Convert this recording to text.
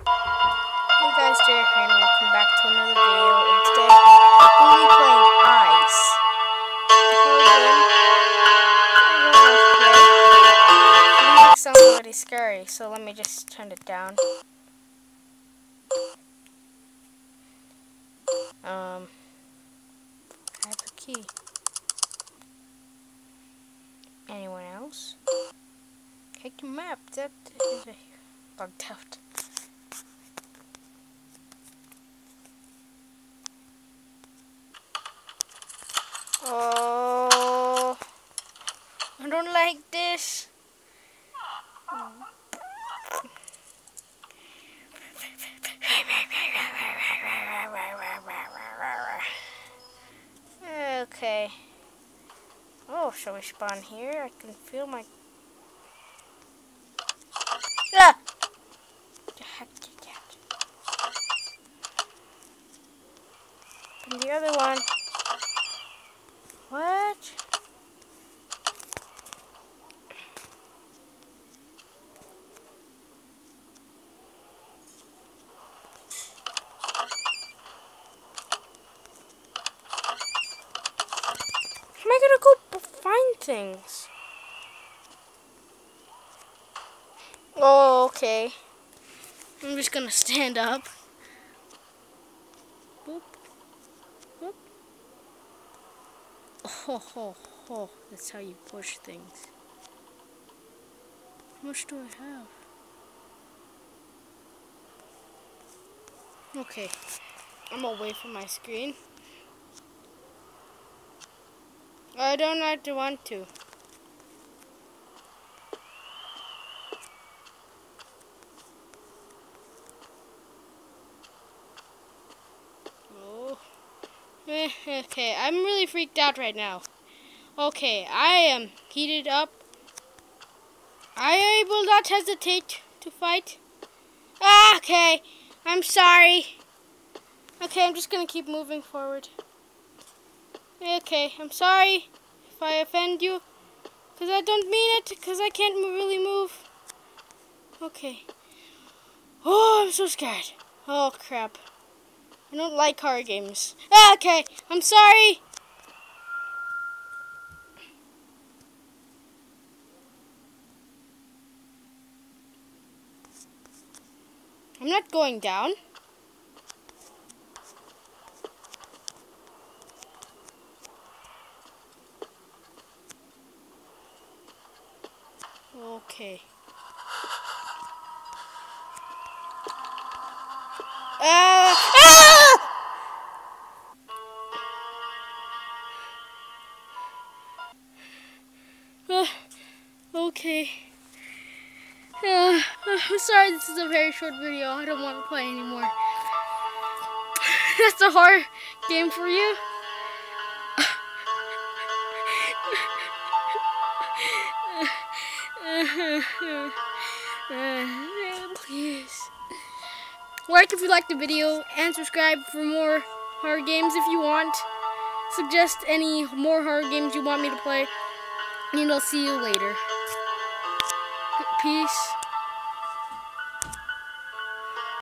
Hey guys, Derek here, and welcome back to another video. And today, we'll be playing Ice. It looks sounds really scary, so let me just turn it down. I have a key. Anyone else? Check the map. That is bugged out. Oh, I don't like this. Okay. Oh, shall we spawn here? I can feel my... Ah! The heck did that? And the other one. What? How am I gonna go find things? Oh, okay. I'm just gonna stand up. Boop. Boop. Oh, that's how you push things. How much do I have? Okay. I'm away from my screen. I don't want to. Oh. Okay, I'm really freaked out right now. Okay, I am heated up. I will not hesitate to fight. Ah, okay, I'm sorry. Okay, I'm just gonna keep moving forward. Okay, I'm sorry if I offend you, because I don't mean it, because I can't really move. Okay. Oh, I'm so scared. Oh, crap. I don't like horror games. Ah, okay, I'm sorry. I'm not going down. Okay. Okay. I'm sorry, this is a very short video. I don't want to play anymore. That's a horror game for you? Please. Like if you liked the video, and subscribe for more horror games if you want. Suggest any more horror games you want me to play, and I'll see you later. Peace.